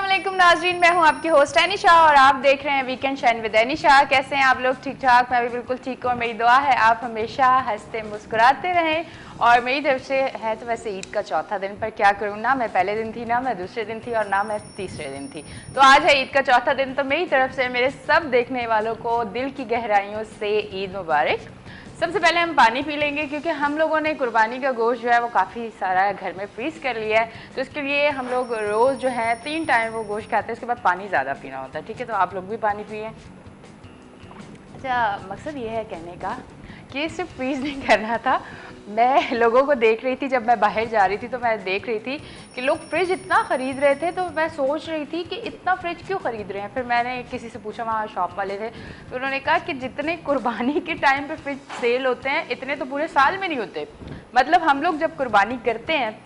अस्सलाम नाजरीन, मैं हूं आपकी होस्ट एनिशा और आप देख रहे हैं वीकेंड शाइन विद एनिशा। कैसे हैं आप लोग? ठीक ठाक? मैं भी बिल्कुल ठीक हूँ और मेरी दुआ है आप हमेशा हंसते मुस्कुराते रहें। और मेरी तरफ से है तो वैसे ईद का चौथा दिन, पर क्या करूँ ना मैं पहले दिन थी, ना मैं दूसरे दिन थी और ना मैं तीसरे दिन थी। तो आज है ईद का चौथा दिन, तो मेरी तरफ से मेरे सब देखने वालों को दिल की गहराइयों से ईद मुबारक। सबसे पहले हम पानी पी लेंगे क्योंकि हम लोगों ने कुर्बानी का गोश्त जो है वो काफ़ी सारा घर में फ्रीज़ कर लिया है, तो इसके लिए हम लोग रोज़ जो है 3 टाइम वो गोश्त खाते हैं, उसके बाद पानी ज़्यादा पीना होता है। ठीक है, तो आप लोग भी पानी पिए। अच्छा, मकसद ये है कहने का कि सिर्फ फ्रीज़ नहीं करना था। मैं लोगों को देख रही थी, जब मैं बाहर जा रही थी तो मैं देख रही थी कि लोग फ्रिज इतना ख़रीद रहे थे, तो मैं सोच रही थी कि इतना फ्रिज क्यों ख़रीद रहे हैं। फिर मैंने किसी से पूछा, वहाँ शॉप वाले थे, तो उन्होंने कहा कि जितने कुर्बानी के टाइम पे फ्रिज सेल होते हैं इतने तो पूरे साल में नहीं होते। मतलब हम लोग जब कुर्बानी करते हैं,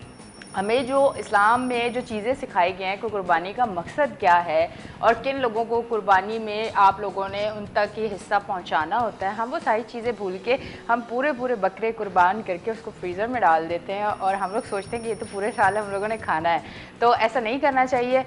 हमें जो इस्लाम में जो चीज़ें सिखाई गई हैं कि कुर्बानी का मकसद क्या है और किन लोगों को कुर्बानी में आप लोगों ने उन तक ये हिस्सा पहुंचाना होता है, हम वो सारी चीज़ें भूल के हम पूरे बकरे कुर्बान करके उसको फ्रीज़र में डाल देते हैं और हम लोग सोचते हैं कि ये तो पूरे साल हम लोगों ने खाना है। तो ऐसा नहीं करना चाहिए।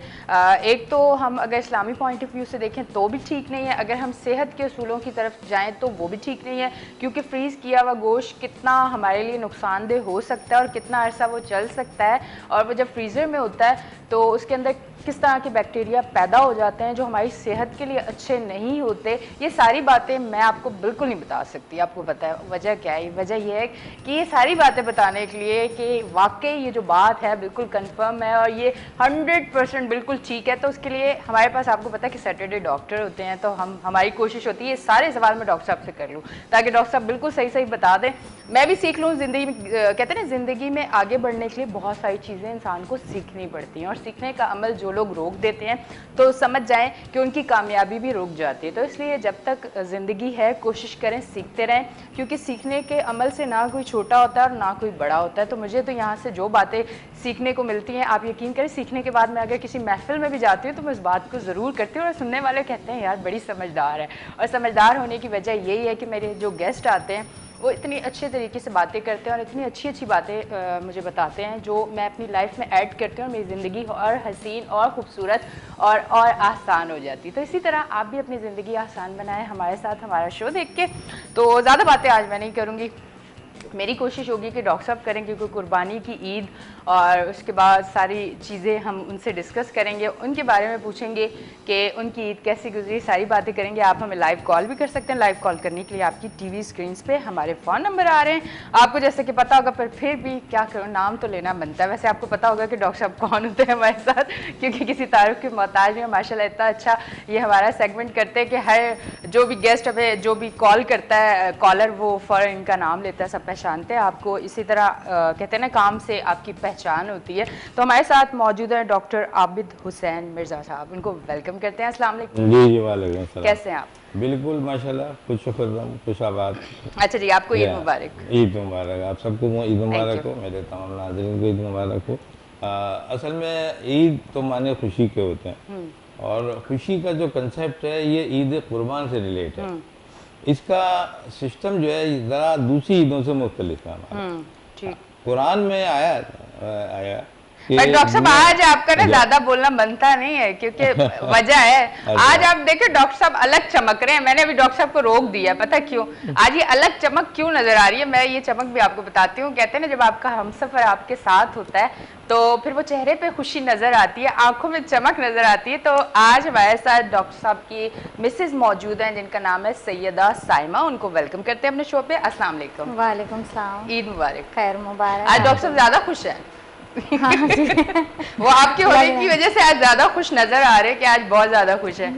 एक तो हम अगर इस्लामी पॉइंट ऑफ व्यू से देखें तो भी ठीक नहीं है, अगर हम सेहत के असूलों की तरफ जाएँ तो वो भी ठीक नहीं है, क्योंकि फ्रीज़ किया हुआ गोश्त कितना हमारे लिए नुकसानदेह हो सकता है और कितना अरसा वो चल सकता है। और वो जब फ्रीज़र में होता है तो उसके अंदर किस तरह के बैक्टीरिया पैदा हो जाते हैं जो हमारी सेहत के लिए अच्छे नहीं होते। ये सारी बातें मैं आपको बिल्कुल नहीं बता सकती। आपको पता है वजह क्या है? वजह यह है कि ये सारी बातें बताने के लिए कि वाकई ये जो बात है बिल्कुल कंफर्म है और ये 100% बिल्कुल ठीक है, तो उसके लिए हमारे पास, आपको पता है कि सैटरडे डॉक्टर होते हैं, तो हमारी कोशिश होती है ये सारे सवाल मैं डॉक्टर साहब से कर लूँ ताकि डॉक्टर साहब बिल्कुल सही सही बता दें, मैं भी सीख लूँ। ज़िंदगी में कहते हैं ना, ज़िंदगी में आगे बढ़ने के लिए बहुत सारी चीज़ें इंसान को सीखनी पड़ती हैं और सीखने का अमल जो लोग रोक देते हैं तो समझ जाएं कि उनकी कामयाबी भी रुक जाती है। तो इसलिए जब तक ज़िंदगी है कोशिश करें सीखते रहें, क्योंकि सीखने के अमल से ना कोई छोटा होता है और ना कोई बड़ा होता है। तो मुझे तो यहाँ से जो बातें सीखने को मिलती हैं, आप यकीन करें सीखने के बाद मैं अगर किसी महफिल में भी जाती हूँ तो मैं इस बात को ज़रूर करती हूँ और सुनने वाले कहते हैं यार बड़ी समझदार है। और समझदार होने की वजह यही है कि मेरे जो गेस्ट आते हैं वो इतनी अच्छे तरीके से बातें करते हैं और इतनी अच्छी अच्छी बातें मुझे बताते हैं जो मैं अपनी लाइफ में ऐड करती हूँ और मेरी ज़िंदगी और हसीन और ख़ूबसूरत और आसान हो जाती है। तो इसी तरह आप भी अपनी ज़िंदगी आसान बनाएं हमारे साथ, हमारा शो देख के। तो ज़्यादा बातें आज मैं नहीं करूँगी, मेरी कोशिश होगी कि डॉक्टर साहब करें, क्योंकि कुर्बानी की ईद और उसके बाद सारी चीज़ें हम उनसे डिस्कस करेंगे, उनके बारे में पूछेंगे कि उनकी ईद कैसी गुजरी, सारी बातें करेंगे। आप हमें लाइव कॉल भी कर सकते हैं। लाइव कॉल करने के लिए आपकी टीवी स्क्रीन पे हमारे फ़ोन नंबर आ रहे हैं, आपको जैसे कि पता होगा, पर फिर भी क्या करूँ, नाम तो लेना बनता है। वैसे आपको पता होगा कि डॉक्टर साहब कौन होते हैं हमारे साथ, क्योंकि किसी तारुफ के मोहताज में माशाल्लाह इतना अच्छा ये हमारा सेगमेंट करते हैं कि हर जो भी गेस्ट हमें जो भी कॉल करता है, कॉलर वो फ़ौरन इनका नाम लेता है, सब पहचानते हैं आपको। इसी तरह कहते हैं ना, काम से आपकी पहचान होती है। तो हमारे साथ मौजूद है डॉक्टर आबिद हुसैन मिर्ज़ा साहब, उनको वेलकम करते हैं। अस्सलाम वालेकुम। जी जी, वालेकुम सलाम। कैसे हैं आप? बिल्कुल माशाल्लाह, खुश खुर्रम खुशाबाद। अच्छा जी, आपको ईद मुबारक। ईद मुबारक, आप सबको ईद मुबारक हो, मेरे तमाम नाज़रीन को ईद मुबारक हो। असल में ईद तो माने खुशी के होते हैं और खुशी का जो कंसेप्ट है ये ईद कुर्बान से रिलेट है। इसका सिस्टम जो है ज़रा दूसरी ईदों से मुख्तलिफ है हमारा। ठीक। कुरान में आया कि पर डॉक्टर साहब आज आपका ना ज्यादा बोलना बनता नहीं है, क्योंकि वजह है आज आप देखिए डॉक्टर साहब अलग चमक रहे हैं। मैंने अभी डॉक्टर साहब को रोक दिया, पता क्यों? आज ये अलग चमक क्यों नजर आ रही है, मैं ये चमक भी आपको बताती हूँ। कहते हैं ना, जब आपका हमसफर आपके साथ होता है तो फिर वो चेहरे पे खुशी नजर आती है, आंखों में चमक नजर आती है। तो आज हमारे साथ डॉक्टर साहब की मिसेज मौजूद हैं जिनका नाम है सैयदा साइमा, उनको वेलकम करते हैं अपने शो पे। अस्सलाम वालेकुम। वालेकुम सलाम। ईद मुबारक। खैर मुबारक। आज डॉक्टर साहब ज्यादा खुश हैं। हाँ जी। वो आपके होने की वजह से आज ज्यादा खुश नजर आ रहे हैं कि आज बहुत ज्यादा खुश है।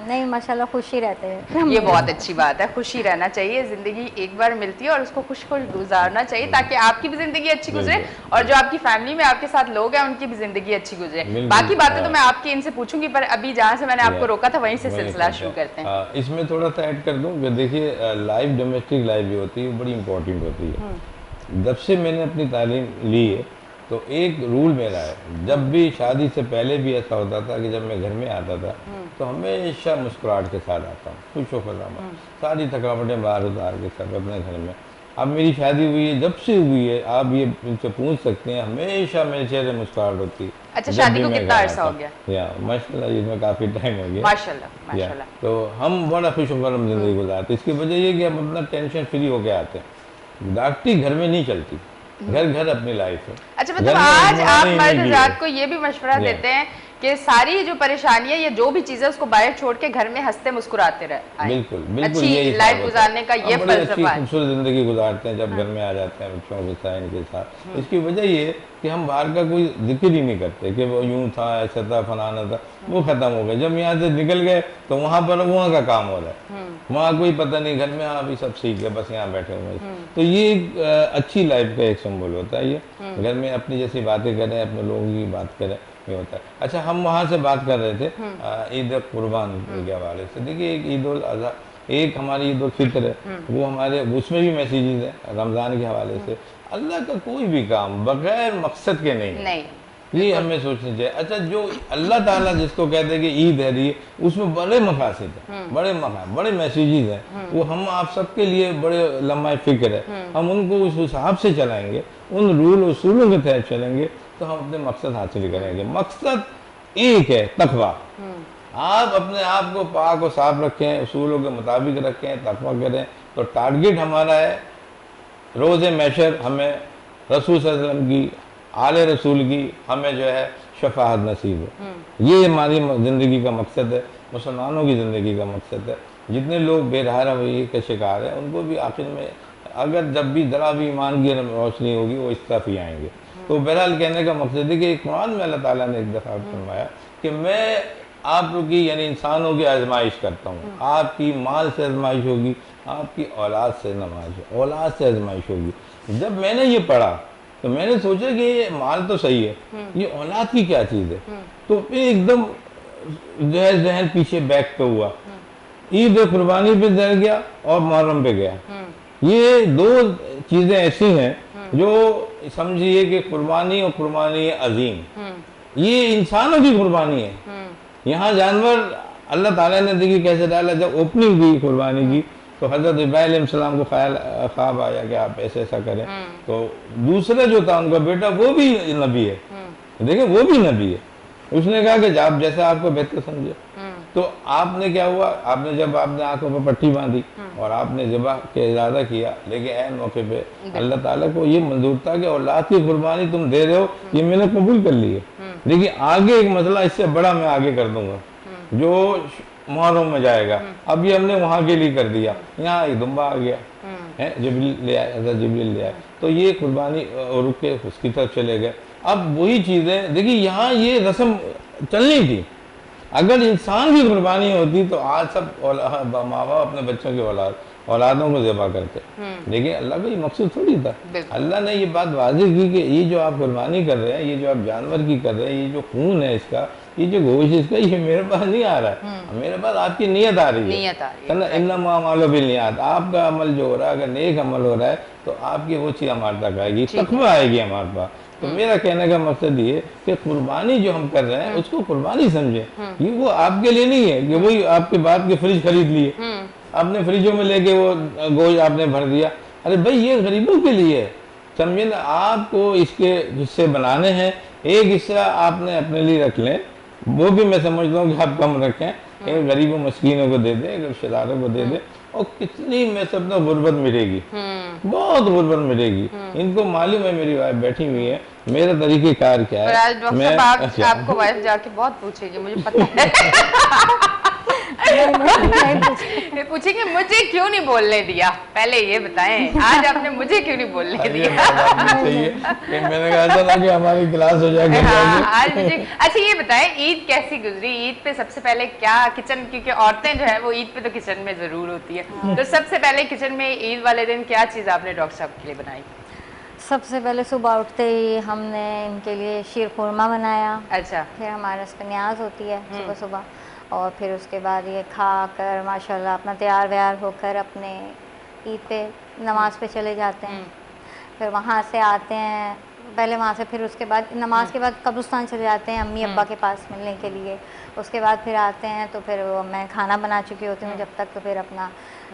नहीं माशाल्लाह खुशी रहते हैं। ये बहुत अच्छी बात है, खुशी रहना चाहिए। जिंदगी एक बार मिलती है और उसको खुश खुश गुजारना चाहिए ताकि आपकी भी जिंदगी अच्छी गुजरे और जो आपकी फैमिली में आपके साथ लोग हैं उनकी भी जिंदगी अच्छी गुजरे। बाकी बातें तो मैं आपकी इनसे पूछूंगी, पर अभी जहाँ से मैंने आपको रोका था वहीं से सिलसिला शुरू करते हैं। इसमें थोड़ा सा ऐड कर दूं कि देखिए लाइव डोमेस्टिक लाइफ जो होती है बड़ी इंपॉर्टेंट होती है। जब से मैंने अपनी तालीम ली है तो एक रूल मेरा है, जब भी शादी से पहले भी ऐसा होता था कि जब मैं घर में आता था तो हमेशा मुस्कुराहट के साथ आता हूँ, खुश होकर आता हूँ, सारी थकावटें बाहर उतार के सब अपने घर में। अब मेरी शादी हुई है, जब से हुई है, आप ये इनसे पूछ सकते हैं, हमेशा मेरे चेहरे मुस्कुराहट होती है। अच्छा, जब शादी भी को मैं कितना घर अरसा आता हो हूँ। गया? या माशाल्लाह, इसमें काफ़ी टाइम हो गया। माशाल्लाह या माशाल्लाह। तो हम बड़ा खुशगवार ज़िंदगी गुजारते हैं। इसकी वजह ये कि हम अपना टेंशन फ्री होके आते हैं। डॉक्टरी घर में नहीं चलती, घर घर अपनी लाइफ है। अच्छा, मतलब घर में आज आप हुक्मरानी मर्द नहीं हज़रात है। को ये भी मशवरा या देते हैं कि सारी जो परेशानियां या जो भी चीजें उसको बाहर छोड़ के घर में हंसते मुस्कुराते रहे आए। बिल्कुल बिल्कुल, अच्छी यही लाइफ हिसाब होता गुजारने का है। ये हम बड़ी अच्छी फलसफा है। खूबसूरत ज़िंदगी गुजारते हैं जब घर में आ जाते हैं बच्चों के साथ, इनके साथ। इसकी वजह ये है कि हम बाहर का कोई जिक्र ही नहीं करते कि वो यूं था, ऐसा था, फलाना था, वो ख़त्म हो गया। जब यहाँ से निकल गए तो वहाँ पर वहाँ का काम हो रहा है, वहाँ कोई पता नहीं। घर में हाँ अभी सब सीख गए, बस यहाँ बैठे हुए हैं। तो ये एक अच्छी लाइफ का एक सिंबल होता है। ये घर में अपनी जैसी बातें करें, अपने लोगों की बात करें, ये होता है। अच्छा, हम वहाँ से बात कर रहे थे ईद कुर्बान के हवाले से। देखिए, एक ईद उल अज़हा, एक हमारी ईद उल फितर है, वो हमारे उसमें भी मैसेजेस हैं रमज़ान के हवाले से। अल्लाह का कोई भी काम बगैर मकसद के नहीं है, नहीं, ये हमें सोचनी चाहिए। अच्छा, जो अल्लाह ताला जिसको कहते हैं कि ईद है रही, उसमें बड़े मकासद हैं, बड़े बड़े मैसेजेस हैं। वो हम आप सबके लिए बड़े लम्हा फिक्र है। हम उनको उस हिसाब से चलाएंगे, उन रूल उसूलों के तहत चलेंगे, तो हम अपने मकसद हासिल करेंगे। मकसद एक है, तकवा। आप अपने आप को पाक और साफ रखें, उसूलों के मुताबिक रखें, तकवा करें, तो टारगेट हमारा है रोज़ महशर हमें रसूल सल्लल्लाहु अलैहि वसल्लम की, आले रसूल की हमें जो है शफाअत नसीब हो। ये हमारी ज़िंदगी का मकसद है, मुसलमानों की ज़िंदगी का मकसद है। जितने लोग बेरहमी के शिकार हैं, उनको भी आखिर में अगर जब भी ज़रा भी ईमान की रोशनी होगी, वो इस तरफ ही आएंगे। तो बहरहाल कहने का मकसद है कि कुरान में अल्लाह ताला ने एक दफ़ा फरमाया कि मैं आप लोग की यानी इंसानों की आजमाइश करता हूँ। आपकी माल से आजमाइश होगी, आपकी औलाद से औलाद से आजमाइश होगी। जब मैंने ये पढ़ा तो मैंने सोचा कि ये माल तो सही है, ये औलाद की क्या चीज़ है। तो फिर एकदम जो है जहन पीछे बैक पे हुआ, ईद कुर्बानी पे डर गया और मुहर्रम पे गया। ये दो चीज़ें ऐसी हैं जो समझिए कि कुर्बानी और कुर्बानी अजीम, ये इंसानों की कुर्बानी है। यहाँ जानवर अल्लाह ताला ने देखिए कैसे डाला। जब ओपनिंग हुई कुर्बानी की तो हज़रत इब्राहीम अलैहिस्सलाम को ख्वाब आया कि आप ऐसे ऐसा करें। तो दूसरा जो था उनका बेटा, वो भी नबी है। देखिए, वो भी नबी है। उसने कहा कि आप जैसा आपको बेहतर समझे। तो आपने क्या हुआ, आपने जब आपने आंखों पर पट्टी बांधी और आपने ज़िबा के इरादा किया, लेकिन ऐन मौके पे अल्लाह ताला को ये मंजूर था कि औलाद की कुर्बानी तुम दे रहे हो, ये मैंने कबूल कर ली है। लेकिन आगे एक मसला इससे बड़ा मैं आगे कर दूंगा जो मुहर्रम में जाएगा। अब ये हमने वहाँ के लिए कर दिया, यहाँ एक दुम्बा आ गया है, जिब्रील ले आया, हज़रत जिब्रील ले आया, तो ये कुर्बानी रुक के उसकी तरफ चले गए। अब वही चीज़ें देखिए, यहाँ ये रस्म चलनी थी। अगर इंसान की कुर्बानी होती तो आज सब माँ बाप अपने बच्चों की औलादों को ज़िबा करते। लेकिन अल्लाह का ये मकसद थोड़ी था। अल्लाह ने ये बात वाज़ेह की कि ये जो आप कुर्बानी कर रहे हैं, ये जो आप जानवर की कर रहे हैं, ये जो खून है इसका, ये जो गोश्त इसका, ये मेरे पास नहीं आ रहा है, मेरे पास आपकी नीयत आ रही है ना। इन्नमा अमालु बिन्नियात, आपका अमल जो हो रहा है, अगर नेक अमल हो रहा है तो आपकी वो चीज़ हमारे तक आएगी, तकवा आएगी हमारे पास। तो मेरा कहने का मकसद ये कि कुर्बानी जो हम कर रहे हैं उसको कुर्बानी समझे। ये वो आपके लिए नहीं है कि वही आपके बाप के फ्रिज खरीद लिए, अपने फ्रिजों में लेके वो गोश्त आपने भर दिया। अरे भाई, ये गरीबों के लिए है, समझे ना। आपको इसके हिस्से बनाने हैं, एक हिस्सा आपने अपने लिए रख लें, वो भी मैं समझता हूँ कि आप कम रखें, एक गरीबों मस्कीनों को दे दें, एक रिश्तेदारों को दे दें, और कितनी मैं समझता हूँ गुर्बत मिटेगी, बहुत गुर्बत मिटेगी। इनको मालूम है, मेरी वाइफ बैठी हुई है, मेरा तरीक़ेकार क्या है। आज डॉक्टर साहब आपको वाइफ जाके बहुत पूछेगी, मुझे पता है। पूछेंगे मुझे क्यों नहीं बोलने दिया, पहले ये बताएं, आज आपने मुझे क्यों नहीं बोलने दिया। मैंने कहा था ना कि हमारी क्लास हो जाएगी। आज मुझे अच्छा ये बताएं, ईद कैसी गुजरी? ईद पे सबसे पहले क्या किचन, क्योंकि औरतें जो है वो ईद पे तो किचन में जरूर होती है, तो सबसे पहले किचन में ईद वाले दिन क्या चीज़ आपने डॉक्टर साहब के लिए बनाई? सबसे पहले सुबह उठते ही हमने इनके लिए शीर खुरमा बनाया। अच्छा। फिर हमारे उस पर न्याज होती है सुबह सुबह, और फिर उसके बाद ये खा कर माशाल्लाह अपना तैयार व्यार होकर अपने ईद पे नमाज पे चले जाते हैं। फिर वहाँ से आते हैं, पहले वहाँ से फिर उसके बाद नमाज के बाद कब्रिस्तान चले जाते हैं अम्मी अब्बा के पास मिलने के लिए। उसके बाद फिर आते हैं तो फिर मैं खाना बना चुकी होती हूँ जब तक, तो फिर अपना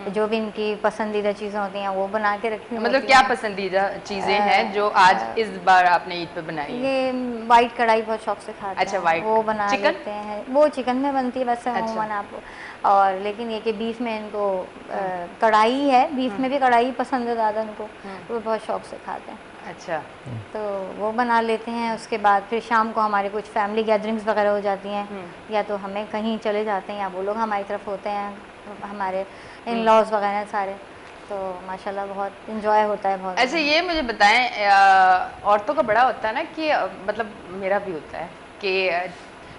जो भी इनकी पसंदीदा चीज़ें होती हैं वो बना के रखी मतलब क्या पसंदीदा चीज़ें हैं जो आज इस बार आपने ईद पे बनाई हैं? ये वाइट कढ़ाई बहुत शौक से खाते अच्छा, हैं, वाइट वो बना चिकन? लेते हैं। वो चिकन में बनती है वैसे अमूमन आप, और लेकिन ये कि बीफ में इनको कढ़ाई है, बीफ में भी कढ़ाई पसंद है ज़्यादा इनको, वो बहुत शौक से खाते हैं। अच्छा, तो वो बना लेते हैं। उसके बाद फिर शाम को हमारे कुछ फैमिली गैदरिंग्स वगैरह हो जाती हैं, या तो हमें कहीं चले जाते हैं या वो लोग हमारी तरफ होते हैं, हमारे इन लॉज वगैरह सारे, तो माशाल्लाह बहुत इंजॉय होता है बहुत। अच्छा ये मुझे बताएं, औरतों का बड़ा होता है ना कि मतलब मेरा भी होता है कि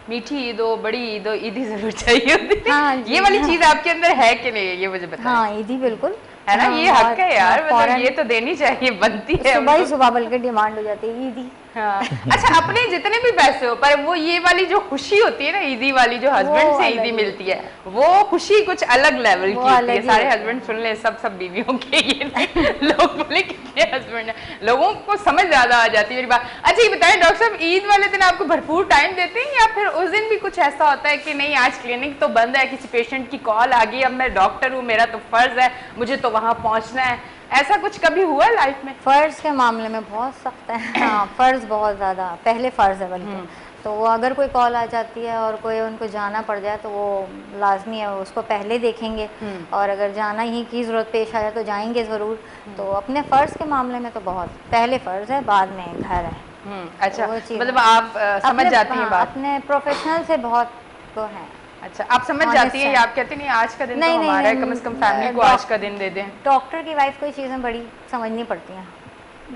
मीठी ईद हो, बड़ी ईद हो, ईदी जरूर चाहिए होती है। हाँ, ये वाली चीज़ आपके अंदर है कि नहीं है, ये मुझे बताएं। हाँ ईदी बिल्कुल है ना, ये हक है यार, मतलब फौरन ये तो देनी चाहिए, बनती है सुबह ही हमको। सुबह बल्कि डिमांड हो जाती है ईदी। हाँ। अच्छा, अपने जितने भी पैसे हो पर वो ये वाली जो खुशी होती है ना ईदी वाली, जो हस्बैंड से ईदी मिलती है, वो खुशी कुछ अलग लेवल की होती है। सारे हस्बैंड सुन ले, सब बीवियों के, ये नहीं लोग बोले कितने हस्बैंड है, लोगों को समझ ज्यादा आ जाती है मेरी बात। अच्छा ये बताएं डॉक्टर साहब, ईद वाले दिन आपको भरपूर टाइम देते हैं या फिर उस दिन भी कुछ ऐसा होता है कि नहीं आज क्लिनिक तो बंद है, किसी पेशेंट की कॉल आ गई, अब मैं डॉक्टर हूँ, मेरा तो फर्ज है, मुझे तो वहाँ पहुँचना है, ऐसा कुछ कभी हुआ लाइफ में? फ़र्ज़ के मामले में बहुत सख्त है। हाँ, फ़र्ज़ बहुत ज़्यादा, पहले फ़र्ज़ है बल्कि, तो वो अगर कोई कॉल आ जाती है और कोई उनको जाना पड़ जाए तो वो लाजमी है, उसको पहले देखेंगे, और अगर जाना ही की ज़रूरत पेश आया तो जाएंगे ज़रूर। तो अपने फ़र्ज़ के मामले में तो बहुत पहले फ़र्ज़ है, बाद में घर है। अच्छा, वो चीज़ मतलब आप समझ जाती हैं बात? अपने प्रोफेशनल से बहुत वो है। अच्छा, आप समझ जाती हैं या आप कहते नहीं आज का दिन तो हमारा है, कम से कम फैमिली को आज का दिन दे दें? डॉक्टर की वाइफ को ये चीज़ें बड़ी समझनी पड़ती हैं।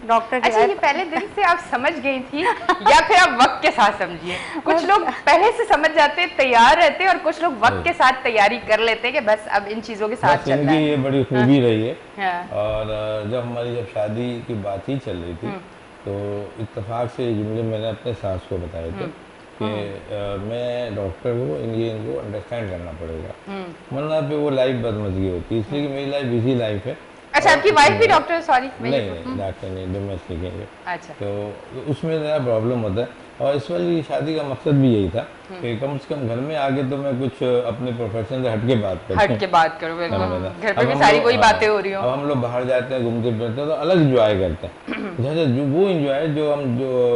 डॉक्टर की अच्छा, ये पहले दिन से आप समझ गई थी या फिर आप वक्त के साथ समझिए? कुछ लोग पहले से समझ जाते हैं, तैयार रहते हैं, और कुछ लोग वक्त के साथ तैयारी कर लेते हैं कि बस अब इन चीज़ों के साथ चलना है। ये बड़ी खूबी रही है। हाँ। और जब शादी की बात ही चल रही थी तो इत्तेफाक से ये जुमले मैंने अपने सास को बताए थे कि मैं डॉक्टर हूँ, इनको अंडरस्टैंड करना पड़ेगा, वरना पे वो लाइफ बदमजगी होती है, इसलिए कि मेरी लाइफ बिजी लाइफ है। अच्छा, आपकी वाइफ भी डॉक्टर है? सॉरी, नहीं डॉक्टर नहीं, डोमेस्टिक है। अच्छा, तो उसमें ज़रा प्रॉब्लम होता है, और इस वाली शादी का मकसद भी यही था कि कम से कम घर में आगे तो मैं कुछ अपने प्रोफेशन से हट के बात करूँ। हट के बात करो, बिल्कुल। घर पे भी सारी वही बातें हो रही हो। अब हम लोग बाहर जाते हैं, घूमते फिरते हैं तो अलग इंजॉय करते हैं। जैसे जो वो इंजॉय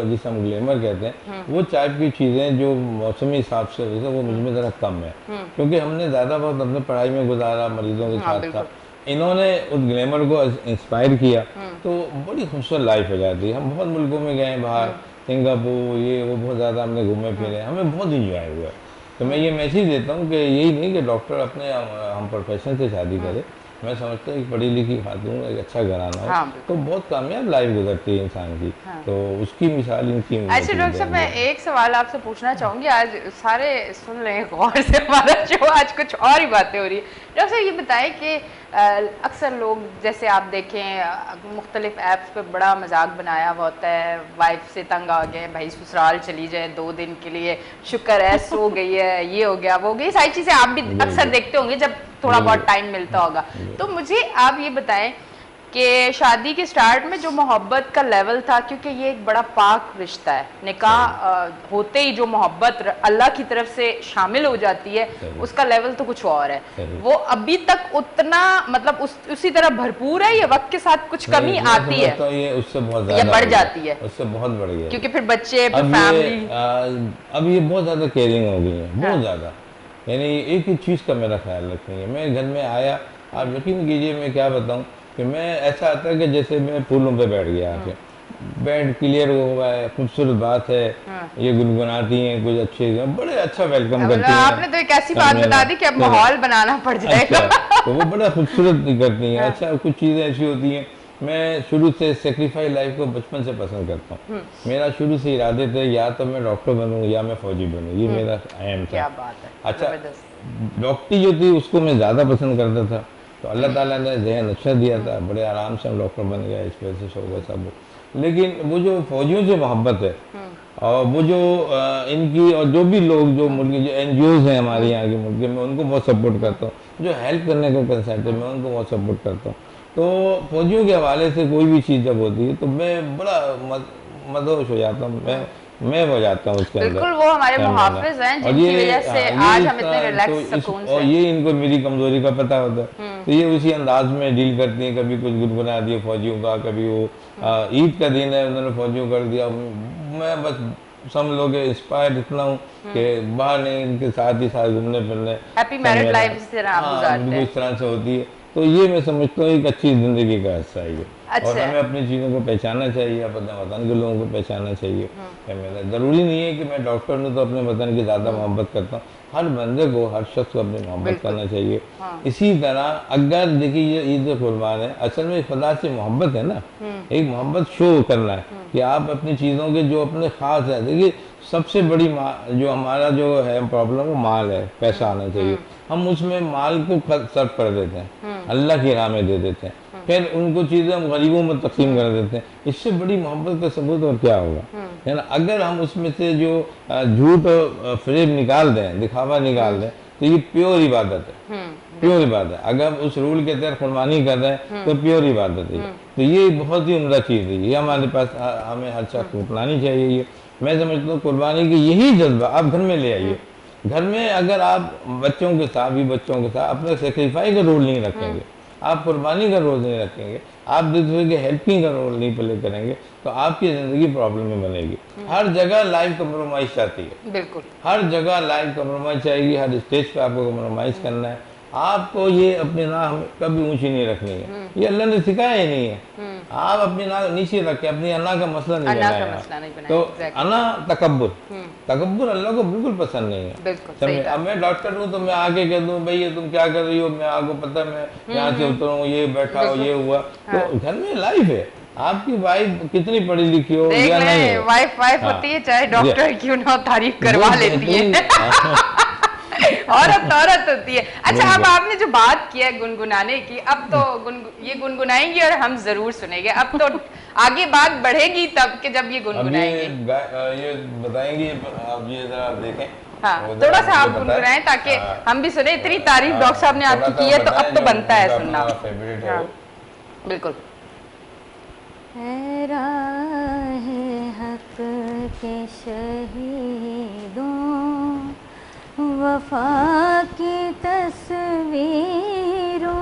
जिसे हम ग्लैमर कहते हैं, वो टाइप की चीज़ें जो मौसमी हिसाब से होती है वो मुझमें ज़रा कम है, क्योंकि हमने ज़्यादा वक्त अपने पढ़ाई में गुजारा, मरीजों के साथ था। इन्होंने उस ग्लैमर को इंस्पायर किया तो बड़ी खूबसूरत लाइफ हो जाती है। हम बहुत मुल्कों में गए बाहर, सिंगापुर, ये वो बहुत ज़्यादा हमने घूमे फिरे, हमें बहुत इंजॉय हुआ। तो मैं ये मैसेज देता हूँ कि यही नहीं कि डॉक्टर अपने हम प्रोफेशन से शादी करे, मैं समझता हूँ एक पढ़ी लिखी खातून एक अच्छा घराना हो, हाँ, तो बहुत कामयाब लाइफ गुजरती है इंसान की। हाँ। तो उसकी मिसाल इनकी। अच्छा डॉक्टर साहब, मैं एक सवाल आपसे पूछना चाहूँगी, आज सारे सुन रहे हैं गौर से हमारा शो, आज कुछ और ही बातें हो रही है। डॉक्टर साहब ये बताएं कि अक्सर लोग जैसे आप देखें मुख्तलिफ ऐप्स पे बड़ा मजाक बनाया हुआ होता है, वाइफ से तंग आ गए, भाई ससुराल चली जाए 2 दिन के लिए, शुक्र है सो गई है, ये हो गया वो हो गई, सारी चीज़ें आप भी अक्सर देखते होंगे जब थोड़ा बहुत टाइम मिलता होगा। तो मुझे आप ये बताएं कि शादी के स्टार्ट में जो मोहब्बत का लेवल था, क्योंकि ये एक बड़ा पाक रिश्ता है, निकाह होते ही जो मोहब्बत अल्लाह की तरफ से शामिल हो जाती है उसका लेवल तो कुछ और है, वो अभी तक उतना मतलब उसी तरह भरपूर है या वक्त के साथ कुछ कमी आती है? तो ये उससे बहुत या बढ़ जाती है? उससे बहुत बढ़ गई, क्योंकि फिर बच्चे, फिर फैमिली, अब ये बहुत ज़्यादा केयरिंग हो गई है, बहुत ज़्यादा। यानी एक ही चीज़ का मेरा ख्याल रखती है। मैं घर में आया, आप यकीन कीजिए मैं क्या बताऊँ कि मैं ऐसा आता है कि जैसे मैं फूलों पे बैठ गया आके, बेड क्लियर हुआ है, खूबसूरत बात है, ये गुनगुनाती हैं कुछ अच्छे, बड़े अच्छा वेलकम करती हैं। आपने तो एक ऐसी बात बता दी कि अब माहौल बनाना पड़ जाएगा। अच्छा, तो वो बड़ा खूबसूरत करती हैं। अच्छा, कुछ चीज़ें ऐसी होती हैं, मैं शुरू से सेक्रीफाइस लाइफ को बचपन से पसंद करता हूँ। मेरा शुरू से इरादे थे या तो मैं डॉक्टर बनूँ या मैं फौजी बनूँ, ये मेरा एम था। क्या बात है। अच्छा, डॉक्टरी जो थी उसको मैं ज़्यादा पसंद करता था, तो अल्लाह ताला ने जहन अच्छा दिया था, बड़े आराम से हम डॉक्टर बन गए, इस वजह से शौक सब। लेकिन वो जो फौजियों से मोहब्बत है और वो जो इनकी और जो भी लोग जो मुल्क जो NGOs हैं हमारे यहाँ के मुल्क में, उनको बहुत सपोर्ट करता हूँ, जो हेल्प करने को कंसर्ट है मैं उनको बहुत सपोर्ट करता हूँ। तो फौजियों के हवाले से कोई भी चीज़ जब होती है तो मैं बड़ा मदहोश हो जाता हूँ, मैं हो जाता हूँ उसके अंदर। बिल्कुल, वो हमारे मुहाफिज हैं जिनकी वजह से आज हम इतने रिलैक्स सुकून से। और ये इनको मेरी कमजोरी का पता होता है, तो ये उसी अंदाज में डील करती हैं। कभी कुछ गुनगुना दिया फौजियों का, कभी वो ईद का दिन है उन्होंने फौजियों कर दिया। मैं बस समझ लो कि इंस्पायर्ड इतना हूँ कि बाहर नहीं, इनके साथ ही साथ घूमने फिरने। हैप्पी मैरिड लाइफ इस तरह आप गुजारते बिल्कुल हैं। इस तरह से होती है। तो ये मैं समझता हूँ एक अच्छी ज़िंदगी का हिस्सा है ये। अच्छा। और हमें अपनी चीज़ों को पहचानना चाहिए, अपने वतन के लोगों को पहचानना चाहिए। मेरा ज़रूरी नहीं है कि मैं डॉक्टर हूँ तो अपने वतन की ज़्यादा मोहब्बत करता हूँ। हर बंदे को, हर शख्स को अपनी मोहब्बत करना चाहिए। इसी तरह अगर देखिए ये ईद कुर्बान है, असल में खुदा से मोहब्बत है ना, एक मोहब्बत शो करना है कि आप अपनी चीज़ों के जो अपने ख़ास है। देखिए सबसे बड़ी जो हमारा जो है प्रॉब्लम वो माल है, पैसा आना चाहिए। हम उसमें माल को सर्व कर देते हैं, अल्लाह की राह में दे देते हैं, फिर उनको चीज़ें हम गरीबों में तकसीम कर देते हैं। इससे बड़ी मोहब्बत का सबूत और क्या होगा, है ना। अगर हम उसमें से जो झूठ और फरेब निकाल दें, दिखावा निकाल दें, तो ये प्योर इबादत है, प्योर इबादत। अगर हम उस रूल के तहत कुर्बानी कर रहे हैं तो प्योर इबादत है। तो ये बहुत ही उम्दा चीज़ है, ये हमारे पास हमें हर शख्स को अपनानी चाहिए। ये मैं समझता हूँ कुर्बानी की यही जज्बा आप घर में ले आइए। घर में अगर आप बच्चों के साथ भी, बच्चों के साथ अपने सेक्रीफाइस का रोल नहीं रखेंगे, आप कुर्बानी का रोल नहीं रखेंगे, आप दूसरे के हेल्पिंग का रोल नहीं प्ले करेंगे, तो आपकी ज़िंदगी प्रॉब्लम में बनेगी। हर जगह लाइफ कम्प्रोमाइज़ चाहती है, बिल्कुल हर जगह लाइफ कम्प्रोमाइज़ चाहेगी, हर स्टेज पे आपको कम्प्रोमाइज़ करना है। आपको ये अपनी नाक कभी ऊंची नहीं रखनी है, ये अल्लाह ने सिखाया ही नहीं है। आप अपनी नाक नीचे रखें, अपनी अना का मसला नहीं बनाया। तो अना तकब्बुर अल्लाह को बिल्कुल पसंद नहीं है। बिल्कुल। अब मैं डॉक्टर हूँ तो मैं आगे कह दूँ भाई ये तुम क्या कर रही हो, मैं आपको पता है मैं यहाँ से उतरूँ, ये बैठा हो, ये हुआ। तो घर में लाइफ है, आपकी वाइफ कितनी पढ़ी लिखी हो या नहीं, वाइफ होती है चाहे डॉक्टर क्यों ना, तारीफ करवा लेती है। औरत होती है। अच्छा, अब आपने जो बात की है गुनगुनाने की, अब तो ये गुनगुनाएंगी और हम जरूर सुनेंगे। अब तो आगे बात बढ़ेगी तब कि जब ये गुनगुनाएंगे। ये बताएंगी, आप ये जरा देखें। हाँ, थोड़ा सा आप गुनगुनाएं ताकि हम भी सुने। इतनी तारीफ डॉक्टर साहब ने आपकी की है तो अब तो बनता है सुनना। बिल्कुल। है राहे हक के शहीदों, वफा की तस्वीरों,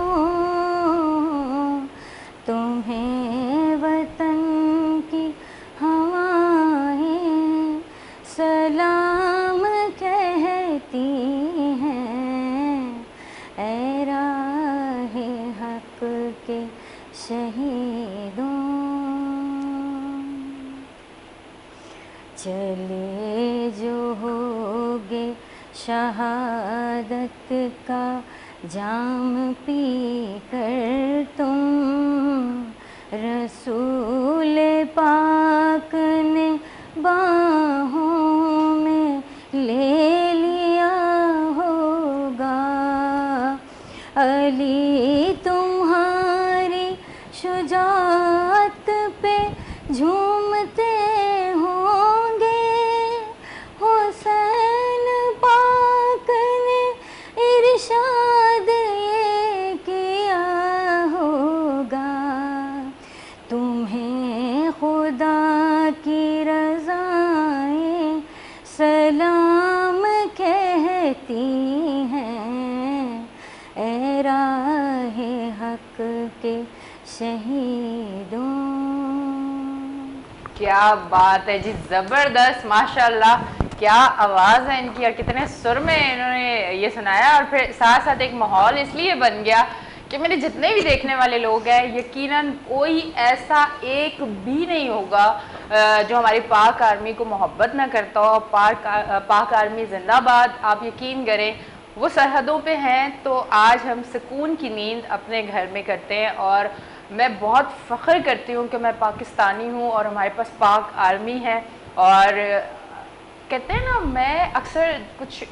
तुम्हें वतन की हवाएं सलाम कहती हैं। ऐ राहे हक के शहीदों, चले जो होगे शहादत का जाम पी कर तुम, रसूल पाक ने बाहों में ले लिया होगा। अली तुम्हारी शुजाअत पे झूमते होंगे, हुसैन पाक ने इरशाद ये किया होगा। तुम्हें खुदा की रज़ाएं सलाम कहती हैं। ऐ राहे हक के शहीदों। क्या बात है जी, जबरदस्त, माशाल्लाह, क्या आवाज़ है इनकी और कितने सुर में इन्होंने ये सुनाया। और फिर साथ साथ एक माहौल इसलिए बन गया कि मेरे जितने भी देखने वाले लोग हैं, यकीनन कोई ऐसा एक भी नहीं होगा जो हमारी पाक आर्मी को मोहब्बत ना करता हो। पाक आर्मी जिंदाबाद। आप यकीन करें, वो सरहदों पे हैं तो आज हम सुकून की नींद अपने घर में करते हैं। और मैं बहुत फ़ख्र करती हूँ कि मैं पाकिस्तानी हूँ और हमारे पास पाक आर्मी है। और कहते हैं ना, मैं अक्सर कुछ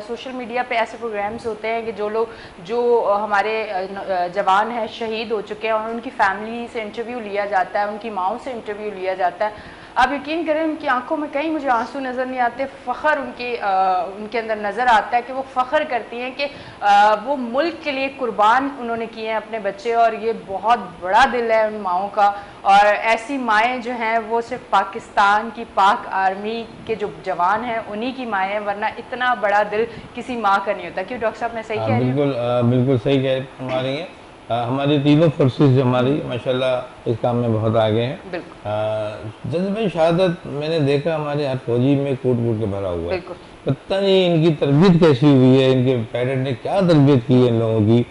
सोशल मीडिया पे ऐसे प्रोग्राम्स होते हैं कि जो हमारे जवान हैं, शहीद हो चुके हैं, और उनकी फैमिली से इंटरव्यू लिया जाता है, उनकी माओं से इंटरव्यू लिया जाता है। आप यकीन करें उनकी आंखों में कहीं मुझे आंसू नज़र नहीं आते, फ़ख्र उनके अंदर नज़र आता है कि वो फ़ख्र करती हैं कि वो मुल्क के लिए कुर्बान उन्होंने किए हैं अपने बच्चे, और ये बहुत बड़ा दिल है उन माओं का। और ऐसी माएँ जो हैं वो सिर्फ पाकिस्तान की पाक आर्मी के जो जवान हैं उन्हीं की माएँ हैं, वरना इतना बड़ा दिल किसी माँ का नहीं होता। क्यों डॉक्टर साहब, मैं सही कह रही हूँ? बिल्कुल सही कह रही हैं। हमारी तीनों फोर्सेस हमारी माशाल्लाह इस काम में बहुत आगे हैं। जज्बे शहादत मैंने देखा हमारे हर फौजी में कूट कूट के भरा हुआ है। पता नहीं इनकी तरबियत कैसी हुई है, इनके पेरेंट ने क्या तरबियत की है इन लोगों की,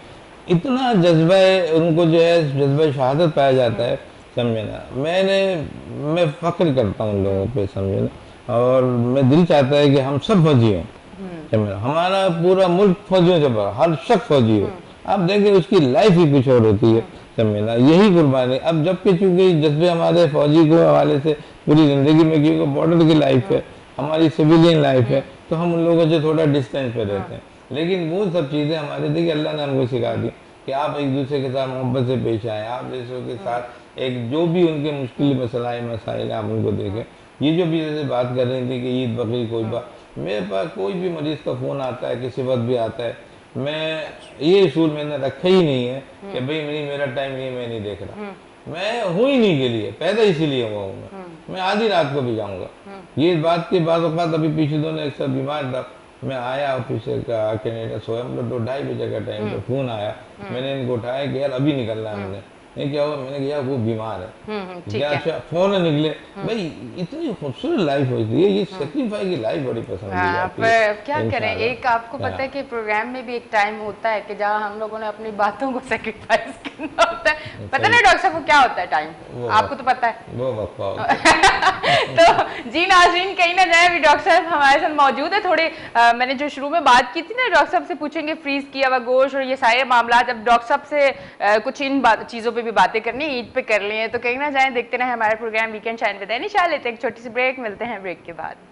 इतना जज्बा है उनको, जो है जज्बा शहादत पाया जाता है, समझे ना। मैं फख्र करता हूँ उन लोगों पे, समझे ना। और मैं दिल चाहता है कि हम सब फौजी हों, समझे, हमारा पूरा मुल्क फौजियों से भरा, हर शख्स फौजी हो। आप देखें उसकी लाइफ ही कुछ और होती है, समझना, यही कुर्बानी। अब जबकि चूंकि जज्बे हमारे फौजी को हवाले से पूरी ज़िंदगी में, क्योंकि बॉर्डर की लाइफ है, हमारी सिविलियन लाइफ है, तो हम उन लोगों से थोड़ा डिस्टेंस पे रहते हैं। लेकिन वो सब चीज़ें हमारे, देखिए अल्लाह ने हमको सिखा दी कि आप एक दूसरे के साथ मोहब्बत से पेश आएँ, आप दूसरों के साथ एक जो भी उनके मुश्किल मसाइल आप उनको देखें। ये जो भी जैसे बात कर रही थी कि ईद बकरीद कोई बात, मेरे पास कोई भी मरीज़ का फ़ोन आता है, किसी वक्त भी आता है, मैं ये उसूल मैंने रखा ही नहीं है कि भाई मेरा टाइम नहीं, मैं नहीं देख रहा। मैं हूँ ही नहीं के लिए, पैदा इसीलिए हुआ हूँ। मैं आधी रात को भी जाऊँगा। ये बात के बाद अभी पीछे दोनों एक साथ बीमार था, मैं आया ऑफिस से कनाडा, सोया, मतलब 2-2:30 बजे का टाइम पर फ़ोन आया। मैंने इनको उठाया कि यार अभी निकलना है हमने। नहीं क्या हुआ, मैंने कहा वो बीमार है। अच्छा फ़ौन निकले। भाई इतनी खूबसूरत लाइफ होती है, ये सेक्रीफाई की लाइफ बड़ी पसंद है। पर क्या करें, एक आपको पता है कि प्रोग्राम में भी एक टाइम होता है कि जहाँ हम लोगों ने अपनी बातों को सेक्रीफाइस करना होता है। पता नहीं डॉक्टर साहब को क्या होता है टाइम, आपको तो पता है वो वक्फा होता है। तो जी नाज़रीन, कहीं ना जाए, अभी डॉक्टर साहब हमारे साथ मौजूद है। थोड़े मैंने जो शुरू में बात की थी ना, डॉक्टर साहब से पूछेंगे फ्रीज किया हुआ गोश्त और ये सारे मामला। अब डॉक्टर साहब से कुछ इन चीज़ों पे भी बातें करनी, ईद पे कर ली है, तो कहीं ना जाए, देखते रहे हमारे programme weekend shine with Anisha. लेते हैं एक छोटी सी ब्रेक, मिलते हैं ब्रेक के बाद।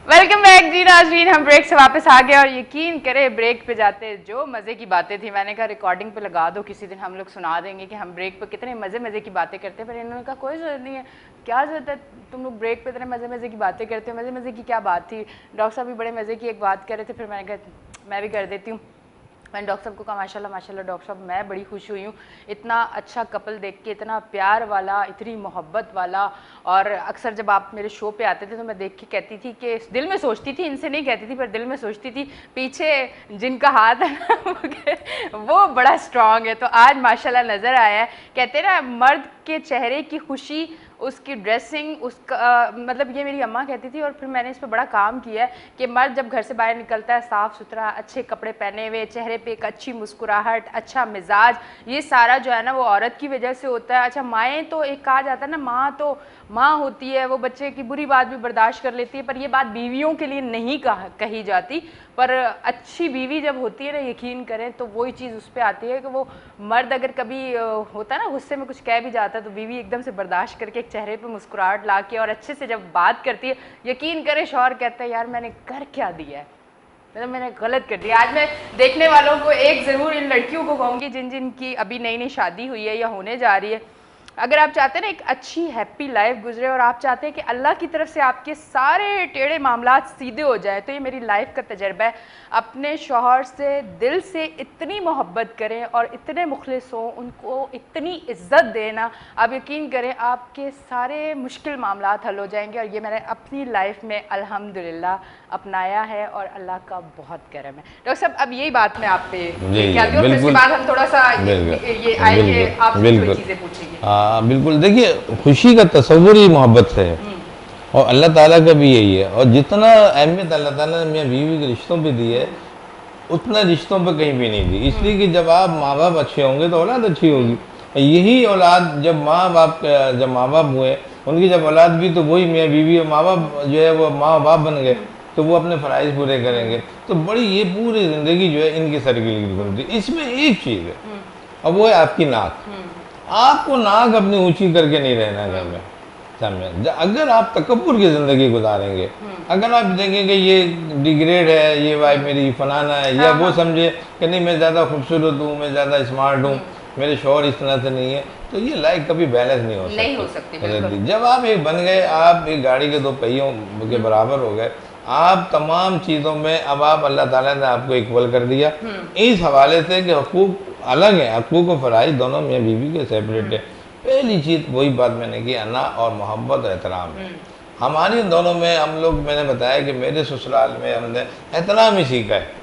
वेलकम बैक जी नाज़रीन, हम ब्रेक से वापस आ गए और यकीन करें ब्रेक पे जाते जो मज़े की बातें थी, मैंने कहा रिकॉर्डिंग पे लगा दो, किसी दिन हम लोग सुना देंगे कि हम ब्रेक पे कितने मज़े की बातें करते हैं। पर इन्होंने कहा कोई ज़रूरत नहीं है, क्या ज़रूरत है, तुम लोग ब्रेक पे इतने मज़े की बातें करते हो। मज़े की क्या बात थी, डॉक्टर साहब भी बड़े मज़े की एक बात कर रहे थे, फिर मैंने कहा मैं भी कर देती हूँ। मैंने डॉक्टर साहब को कहा माशाल्लाह डॉक्टर साहब, मैं बड़ी खुश हुई हूँ, इतना अच्छा कपल देख के, इतना प्यार वाला, इतनी मोहब्बत वाला। और अक्सर जब आप मेरे शो पे आते थे तो मैं देख के कहती थी कि दिल में सोचती थी, इनसे नहीं कहती थी पर दिल में सोचती थी, पीछे जिनका हाथ है ना वो बड़ा स्ट्रांग है। तो आज माशाल्लाह नज़र आया है। कहते हैं ना, मर्द के चेहरे की खुशी उसकी ड्रेसिंग, उसका मतलब, ये मेरी अम्मा कहती थी। और फिर मैंने इस पर बड़ा काम किया है कि मर्द जब घर से बाहर निकलता है, साफ़ सुथरा अच्छे कपड़े पहने हुए, चेहरे पे एक अच्छी मुस्कुराहट, अच्छा मिजाज, ये सारा जो है ना वो औरत की वजह से होता है। अच्छा, माएँ तो एक कहा जाता है ना, माँ तो माँ होती है, वो बच्चे की बुरी बात भी बर्दाश्त कर लेती है, पर ये बात बीवियों के लिए नहीं कही जाती। पर अच्छी बीवी जब होती है ना, यकीन करें तो वही चीज़ उस पर आती है कि वो मर्द अगर कभी होता है ना गुस्से में कुछ कह भी जाता है, तो बीवी एकदम से बर्दाश्त करके एक चेहरे पे मुस्कुराहट ला के और अच्छे से जब बात करती है, यकीन करें शौहर कहता है यार मैंने कर क्या दिया है, मतलब मैंने गलत कर दिया। आज मैं देखने वालों को एक ज़रूर इन लड़कियों को कहूँगी जिन की अभी नई शादी हुई है या होने जा रही है, अगर आप चाहते हैं ना एक अच्छी हैप्पी लाइफ गुजरे और आप चाहते हैं कि अल्लाह की तरफ से आपके सारे टेढ़े मामलात सीधे हो जाए, तो ये मेरी लाइफ का तजर्बा है। अपने शौहर से दिल से इतनी मोहब्बत करें और इतने मुखलिस हों, उनको इतनी इज्जत देना, आप यकीन करें आपके सारे मुश्किल मामलात हल हो जाएंगे। और ये मैंने अपनी लाइफ में अल्हम्दुलिल्लाह अपनाया है और अल्लाह का बहुत करम है। डॉक्टर साहब, अब यही बात मैं आप पे कहती हूँ, उसके बाद हम थोड़ा सा ये आएंगे, आपसे कोई चीज़ें पूछेंगे। बिल्कुल, देखिए खुशी का तस्वुर ही मोहब्बत से है और अल्लाह ताला का भी यही है। और जितना अहमियत अल्लाह ताला ने मियां बीवी के रिश्तों पे दी है, उतना रिश्तों पे कहीं भी नहीं दी। इसलिए कि जब आप माँ बाप अच्छे होंगे तो औलाद अच्छी होगी। यही औलाद जब माँ बाप हुए उनकी जब औलाद भी तो वही मियाँ बीवी और माँ बाप जो है वो माँ बाप बन गए, तो वो अपने फ़राइज़ पूरे करेंगे। तो बड़ी ये पूरी ज़िंदगी जो है इनकी सर्किल की घूमती। इसमें एक चीज़ है, और वो है आपकी नाक। आपको नाक अपनी ऊंची करके नहीं रहना घर में, समझे। अगर आप तकब्बुर की ज़िंदगी गुजारेंगे, अगर आप देखेंगे ये डिग्रेड है, ये वाइफ मेरी फलाना है, या वो समझे कि नहीं मैं ज़्यादा खूबसूरत हूँ, मैं ज़्यादा स्मार्ट हूँ, मेरे शौहर इस तरह से नहीं है, तो ये लाइफ कभी बैलेंस नहीं हो सकती। जब आप एक बन गए, आप एक गाड़ी के दो पहियों के बराबर हो गए, आप तमाम चीज़ों में अब आप अल्लाह ताला ने आपको इक्वल कर दिया। इस हवाले से कि हकूक अलग है, हकूक और फ़राइज़ दोनों मियाँ बीवी के सेपरेट है। पहली चीज़ वही बात मैंने की, अना और मोहब्बत और एहतराम है हमारी दोनों में। हम लोग, मैंने बताया कि मेरे ससुराल में हमने एहतराम ही सीखा है।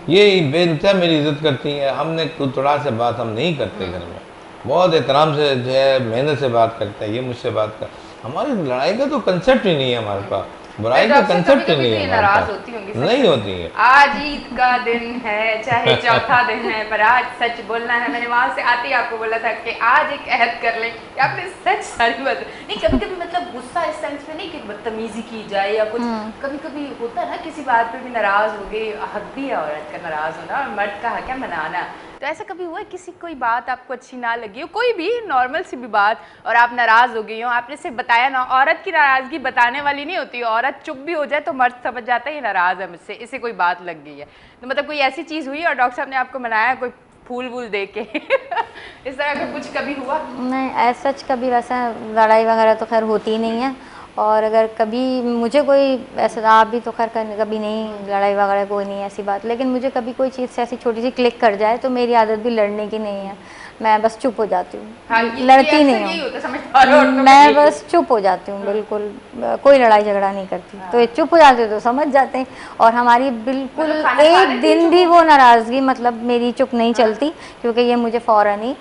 ये बेनतहा मेरी इज्जत करती हैं, हमने तुतड़ा से बात हम नहीं करते घर में, बहुत एहतराम से जो है मेहनत से बात करते हैं। ये मुझसे बात कर, हमारी लड़ाई का तो कंसेप्ट ही नहीं है हमारे पास, बुराई का कंसेप्ट ही नहीं है हमारे पास, नहीं होती है। आज ईद का दिन है, चाहे चौथा दिन है, पर आज सच बोलना है। मैंने वहां से आते ही आपको बोला था कि आज एक अहद कर लें कि आपने सच सारी बात नहीं। कभी कभी मतलब गुस्सा इस सेंस में नहीं कि बदतमीजी की जाए या कुछ, कभी कभी होता है ना किसी बात पे भी नाराज हो गई, हक भी है औरत का नाराज होना और मर्द का हक है मनाना। तो ऐसा कभी हुआ है किसी कोई बात आपको अच्छी ना लगी हो, कोई भी नॉर्मल सी भी बात, और आप नाराज हो गई हो, आपने सिर्फ बताया ना। औरत की नाराजगी बताने वाली नहीं होती, औरत चुप भी हो जाए तो मर्द समझ जाता है ये नाराज है मुझसे, इसे कोई बात लग गई है। तो मतलब कोई ऐसी चीज़ हुई और डॉक्टर साहब ने आपको मनाया, कोई फूल वूल दे के इस तरह का कुछ कभी हुआ? नहीं, ऐसा कभी वैसा लड़ाई वगैरह तो खैर होती ही नहीं है। और अगर कभी मुझे कोई ऐसा, आप भी तो खैर कभी नहीं लड़ाई वगैरह कोई नहीं ऐसी बात, लेकिन मुझे कभी कोई चीज़ से ऐसी छोटी सी क्लिक कर जाए तो मेरी आदत भी लड़ने की नहीं है, मैं बस चुप हो जाती हूँ। हाँ, लड़ती नहीं हूँ, मैं बस चुप हो जाती हूँ, बिल्कुल कोई लड़ाई झगड़ा नहीं करती। तो ये चुप हो जाते तो समझ जाते हैं, और हमारी बिल्कुल एक दिन भी वो नाराज़गी मतलब मेरी चुप नहीं चलती, क्योंकि ये मुझे फ़ौरन ही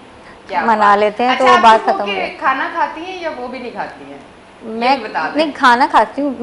मना लेते हैं। तो वो बात खत्म हो गई। खाना खाती हैं या वो भी नहीं खाती हैं? मैं नहीं खाना खाती हूँ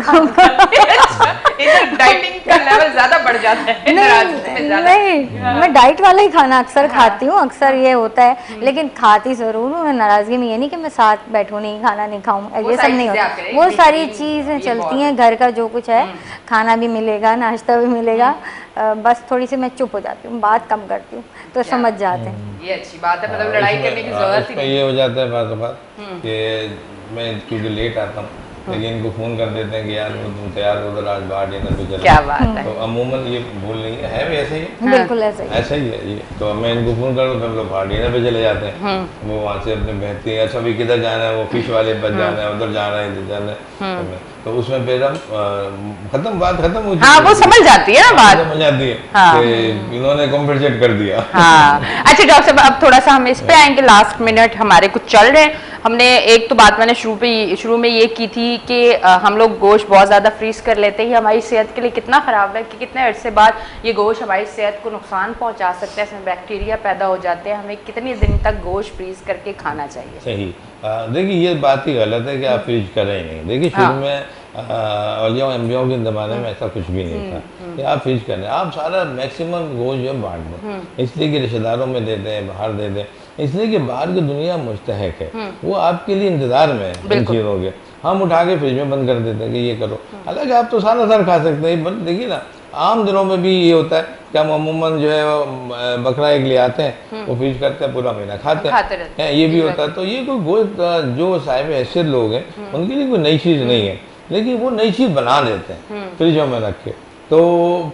डाइटिंग का लेवल ज्यादा बढ़ जाता है। नहीं, मैं डाइट वाला ही खाना अक्सर खाती हूँ, अक्सर ये होता है, लेकिन खाती जरूर हूँ। मैं नाराजगी में ये नहीं कि मैं साथ बैठूँ नहीं खाना नहीं खाऊँ, ये सब नहीं होता। वो सारी चीज़ें चलती हैं, घर का जो कुछ है, खाना भी मिलेगा, नाश्ता भी मिलेगा, बस थोड़ी सी मैं चुप हो जाती हूँ, बात कम करती हूँ, तो समझ जाते हैं। ये अच्छी बात है, मतलब लड़ाई करने की जरूरत ही नहीं। ये हो जाता है बात कि मैं क्योंकि लेट आता हूँ, लेकिन इनको फ़ोन कर देते हैं कि यार तुम तैयार हो उधर, आज बाहर डिनर पे चलो। क्या बात है। तो अमूमन ये भूल नहीं है भी ऐसे ही है। बिल्कुल ऐसा ही है ये। तो मैं इनको फ़ोन करूँ तो हम लोग बाहर डिनर पे चले जाते हैं। वो वहाँ से अपने बहती हैं, अच्छा अभी किधर जाना है, वो फिश वाले पर जाना है, उधर जाना है, इधर जाना है। तो उसमें फिर हम बात खत्म हो जाती है। हाँ, वो समझ जाती है ना बात, समझ जाती है कि इन्होंने कॉम्पेंसेट कर दिया। हाँ। अच्छा डॉक्टर साहब, अब थोड़ा सा हम इस पे आएंगे, लास्ट मिनट हमारे कुछ चल रहे हैं। हमने एक तो बात मैंने शुरू में ये की थी कि हम लोग गोश्त बहुत ज़्यादा फ्रीज कर लेते हैं, हमारी सेहत के लिए कितना ख़राब है कि कितने अरसे बाद ये गोश्त हमारी सेहत को नुकसान पहुंचा सकता है, इसमें बैक्टीरिया पैदा हो जाते हैं। हमें कितने दिन तक गोश्त फ्रीज करके खाना चाहिए? सही, देखिए ये बात ही गलत है कि आप फ्रीज करें ही नहीं। देखिए शुरू में औलियाओं अम्बियाओं के ज़माने में ऐसा कुछ भी नहीं था कि आप फ्रीज करें, आप सारा मैक्सिमम गोश्त जो है बांट दें, इसलिए कि रिश्तेदारों में दे दें, बाहर दे दें, इसलिए कि बाहर की दुनिया मुस्तहक है, वो आपके लिए इंतज़ार में है इन चीज़ों के। हम उठा के फ्रिज में बंद कर देते हैं कि ये करो, हालांकि आप तो सारा खा सकते हैं। देखिए ना, आम दिनों में भी ये होता है कि हम अमूमन जो है बकरा एक ले आते हैं, वो फ्रीज करते हैं, पूरा महीना खाते हैं, ये भी होता है। तो ये कोई गोश्त जो साहिब हैसियत लोग हैं उनके लिए कोई नई चीज़ नहीं है, लेकिन वो नई चीज़ बना देते हैं फ्रिजों में रख के। तो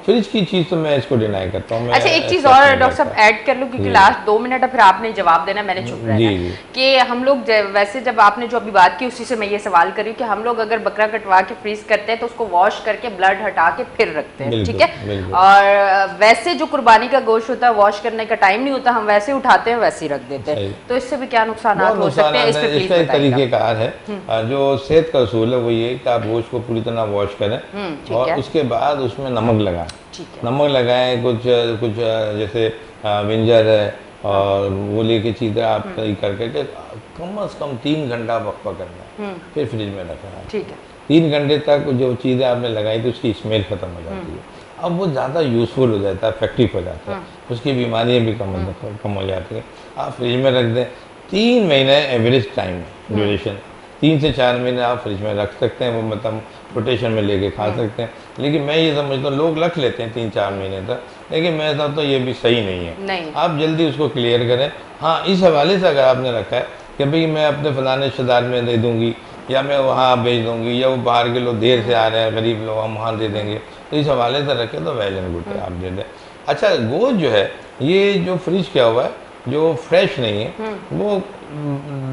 फ्रिज की चीज़ तो मैं इसको डिनाई करता हूँ। अच्छा, एक चीज़ और डॉक्टर साहब ऐड कर लूँ, क्योंकि लास्ट 2 मिनट फिर आपने जवाब देना, मैंने चुप रहना कि हम लोग वैसे जब आपने जो अभी बात की उसी से मैं ये सवाल कर रही हूँ कि हम लोग अगर बकरा कटवा के फ्रीज करते हैं तो उसको वॉश करके ब्लड हटा के फिर रखते हैं, ठीक है। और वैसे जो कुर्बानी का गोश्त होता है वॉश करने का टाइम नहीं होता, हम वैसे उठाते हैं वैसे ही रख देते हैं, तो इससे भी क्या नुकसान हो सकते हैं? इसका एक तरीक़ेकार है, जो सेहत का उसूल है वो ये कि आप गोश्त को पूरी तरह वॉश करें और उसके बाद उसमें नमक लगाएं। नमक लगाएं, कुछ जैसे विंजर है और वो लेके चीज़ें आप करके कम से कम 3 घंटा वक्फा करना है, फिर फ्रिज में रखना है, ठीक है। 3 घंटे तक जो चीज़ें आपने लगाई थी उसकी स्मेल खत्म हो जाती है, अब वो ज़्यादा यूज़फुल हो जाता है, इफेक्टिव हो जाता है, उसकी बीमारियाँ भी कम हो जाती हैं। आप फ्रिज में रख दें, 3 महीने एवरेज टाइम ड्यूरेशन, 3 से 4 महीने आप फ्रिज में रख सकते हैं, वो मतलब रोटेशन में लेके खा सकते हैं। लेकिन मैं ये समझता हूँ लोग रख लेते हैं 3-4 महीने तक, लेकिन मैं समझता हूँ ये भी सही नहीं है। नहीं। आप जल्दी उसको क्लियर करें। हाँ, इस हवाले से अगर आपने रखा है कि भाई मैं अपने फलाने रिश्तेदार में दे दूँगी, या मैं वहाँ भेज दूँगी, या वो बाहर के लोग देर से आ रहे हैं, गरीब लोग, हम वहाँ दे देंगे, तो इस हवाले से रखें तो वेल एंड गुड है, आप दे दें। अच्छा, गोश्त जो है ये जो फ्रिज किया हुआ है, जो फ्रेश नहीं है, वो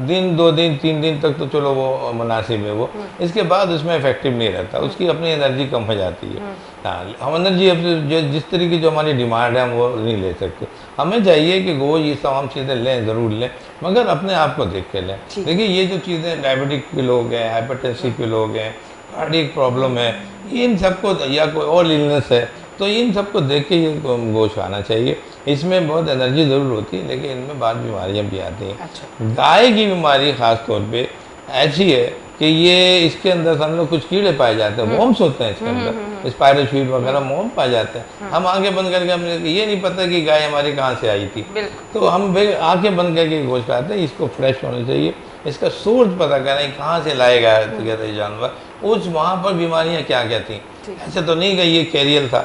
दिन 2 दिन 3 दिन तक तो चलो वो मुनासिब है वो, इसके बाद उसमें इफेक्टिव नहीं रहता, उसकी अपनी एनर्जी कम हो जाती है। हाँ, हम एनर्जी जो जिस तरीके जो हमारी डिमांड है हम वो नहीं ले सकते। हमें चाहिए कि गोश्त ये तमाम चीज़ें लें, ज़रूर लें, मगर अपने आप को देख के लें। देखिए ये जो चीज़ें डायबिटिक के लोग हैं, हाइपरटेंसिव के लोग हैं, कार्डियक प्रॉब्लम है, इन सबको, या कोई और इलनेस है, तो इन सबको देख के ये गोश्त खाना चाहिए। इसमें बहुत एनर्जी ज़रूर होती है, लेकिन इनमें बाद बीमारियाँ भी आती हैं। अच्छा। गाय की बीमारी ख़ास तौर पे ऐसी है कि ये इसके अंदर समझ लो कुछ कीड़े पाए जाते हैं, वॉर्म्स होते हैं इसके अंदर, स्पाइरोशीट वगैरह वॉर्म पाए जाते हैं। हम आंखें बंद करके हमने ये नहीं पता कि गाय हमारी कहाँ से आई थी, तो हम आंखें बंद करके गोश्त खाते हैं। इसको फ्रेश होना चाहिए, इसका सोर्स पता करें कहाँ से लाएगा ये जानवर, उस वहाँ पर बीमारियाँ क्या क्या थी। ऐसा तो नहीं कि ये कैरियर था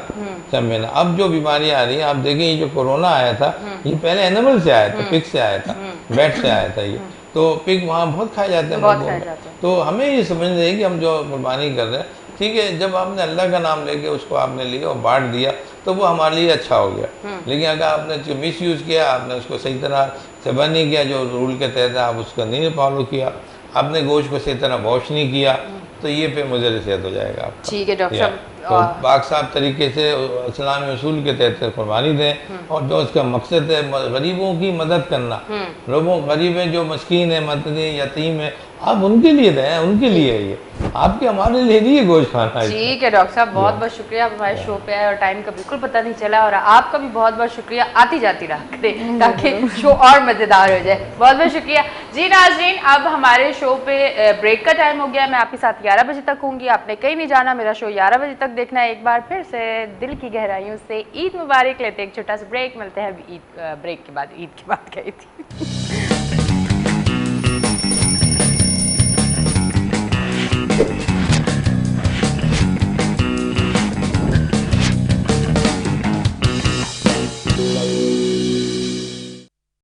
सब में ना। अब जो बीमारियाँ आ रही हैं, आप देखें ये जो कोरोना आया था, ये पहले एनिमल से आया था, पिग से आया था, बैट से आया था ये, तो पिग वहाँ बहुत खाए जाते हैं, बहुत खाए जाते हैं। तो हमें ये समझना चाहिए कि हम जो कुर्बानी कर रहे हैं, ठीक है, जब आपने अल्लाह का नाम लेके उसको आपने लिया और बांट दिया तो वो हमारे लिए अच्छा हो गया। लेकिन अगर आपने मिस यूज़ किया, आपने उसको सही तरह से बंद नहीं किया, जो रूल के तहत आप उसका नहीं फॉलो किया, आपने गोश्त को सही तरह वॉश नहीं किया, तो ये पे मुझर सेहत हो जाएगा आपका। ठीक है डॉक्टर साहब, तो पाक साफ तरीके से इस्लामी उसूल के तहत कुर्बानी दें, और जो उसका मकसद है गरीबों की मदद करना, लोगों गरीब हैं जो मस्कीन है, मदनी यतीम है, आप उनके लिए दें, उनके लिए ये, आपके हमारे लिए नहीं है गोश्त खाना है। ठीक है डॉक्टर साहब, बहुत बहुत शुक्रिया, आप हमारे शो पे आए और टाइम का बिल्कुल पता नहीं चला, और आपका भी बहुत बहुत शुक्रिया, आती जाती रहा करें ताकि शो और मज़ेदार हो जाए। बहुत बहुत शुक्रिया जी। नाज़रीन, अब हमारे शो पे ब्रेक का टाइम हो गया, मैं आपके साथ 11 बजे तक होंगी, आपने कहीं नहीं जाना, मेरा शो 11 बजे तक देखना है। एक बार फिर से दिल की गहराइयों से ईद मुबारक, लेते एक छोटा सा ब्रेक, मिलते हैं ईद ब्रेक के बाद, ईद की बात कही थी।